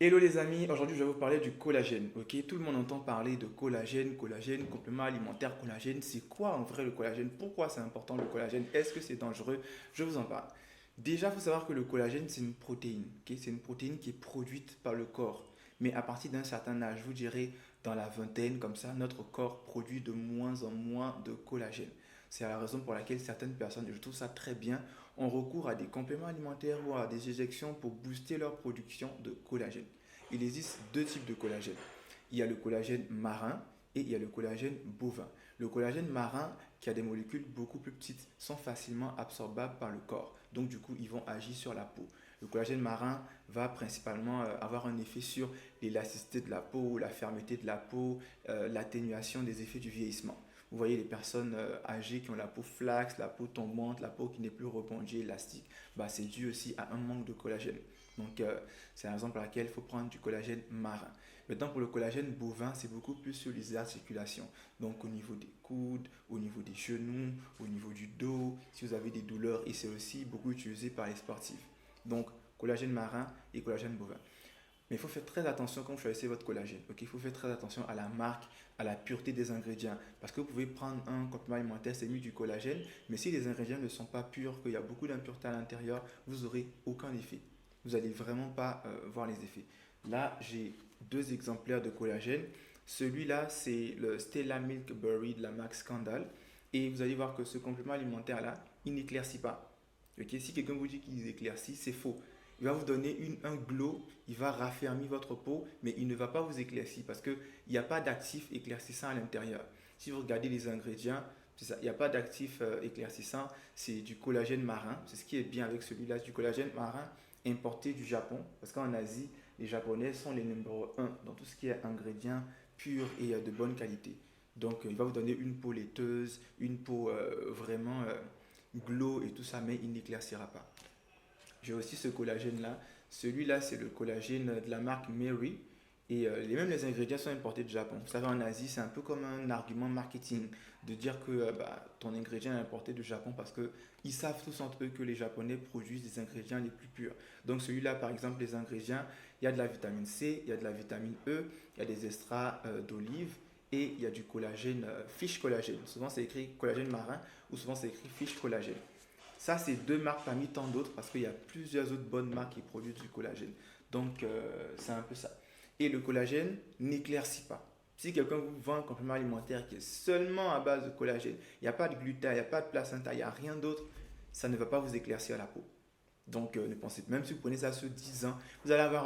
Hello les amis, aujourd'hui je vais vous parler du collagène. Ok, tout le monde entend parler de collagène, collagène, complément alimentaire, collagène. C'est quoi en vrai le collagène? Pourquoi c'est important le collagène? Est-ce que c'est dangereux? Je vous en parle. Déjà, il faut savoir que le collagène c'est une protéine. Ok, c'est une protéine qui est produite par le corps. Mais à partir d'un certain âge, vous direz dans la vingtaine, comme ça, notre corps produit de moins en moins de collagène. C'est la raison pour laquelle certaines personnes, et je trouve ça très bien, ont recours à des compléments alimentaires ou à des injections pour booster leur production de collagène. Il existe deux types de collagène. Il y a le collagène marin et il y a le collagène bovin. Le collagène marin, qui a des molécules beaucoup plus petites, sont facilement absorbables par le corps. Donc du coup, ils vont agir sur la peau. Le collagène marin va principalement avoir un effet sur l'élasticité de la peau, la fermeté de la peau, l'atténuation des effets du vieillissement. Vous voyez les personnes âgées qui ont la peau flasque, la peau tombante, la peau qui n'est plus rebondie, élastique, bah, c'est dû aussi à un manque de collagène. Donc, c'est la raison pour laquelle il faut prendre du collagène marin. Maintenant, pour le collagène bovin, c'est beaucoup plus sur les articulations. Donc, au niveau des coudes, au niveau des genoux, au niveau du dos, si vous avez des douleurs, et c'est aussi beaucoup utilisé par les sportifs. Donc, collagène marin et collagène bovin. Mais il faut faire très attention quand vous choisissez votre collagène. Ok, il faut faire très attention à la marque, à la pureté des ingrédients. Parce que vous pouvez prendre un complément alimentaire, c'est mis du collagène, mais si les ingrédients ne sont pas purs, qu'il y a beaucoup d'impuretés à l'intérieur, vous n'aurez aucun effet. Vous n'allez vraiment pas voir les effets. Là, j'ai deux exemplaires de collagène. Celui-là, c'est le Stella Milk Berry de la marque Scandal. Et vous allez voir que ce complément alimentaire-là, il n'éclaircit pas. Ok, si quelqu'un vous dit qu'il éclaircit, c'est faux. Il va vous donner un glow, il va raffermir votre peau, mais il ne va pas vous éclaircir parce qu'il n'y a pas d'actif éclaircissant à l'intérieur. Si vous regardez les ingrédients, c'est ça, il n'y a pas d'actif éclaircissant, c'est du collagène marin. C'est ce qui est bien avec celui-là, du collagène marin importé du Japon. Parce qu'en Asie, les Japonais sont les numéro un dans tout ce qui est ingrédients purs et de bonne qualité. Donc, il va vous donner une peau laiteuse, une peau vraiment glow et tout ça, mais il n'éclaircira pas. J'ai aussi ce collagène-là. Celui-là, c'est le collagène de la marque Mary. Et même les ingrédients sont importés du Japon. Vous savez, en Asie, c'est un peu comme un argument marketing de dire que bah, ton ingrédient est importé du Japon parce qu'ils savent tous entre eux que les Japonais produisent des ingrédients les plus purs. Donc celui-là, par exemple, les ingrédients, il y a de la vitamine C, il y a de la vitamine E, il y a des extras d'olive et il y a du collagène, fish collagène. Souvent, c'est écrit collagène marin ou souvent, c'est écrit fish collagène. Ça, c'est deux marques parmi tant d'autres parce qu'il y a plusieurs autres bonnes marques qui produisent du collagène. Donc, c'est un peu ça. Et le collagène n'éclaircit pas. Si quelqu'un vous vend un complément alimentaire qui est seulement à base de collagène, il n'y a pas de gluten, il n'y a pas de placenta, il n'y a rien d'autre, ça ne va pas vous éclaircir la peau. Donc, ne pensez même si vous prenez ça sur 10 ans, vous allez avoir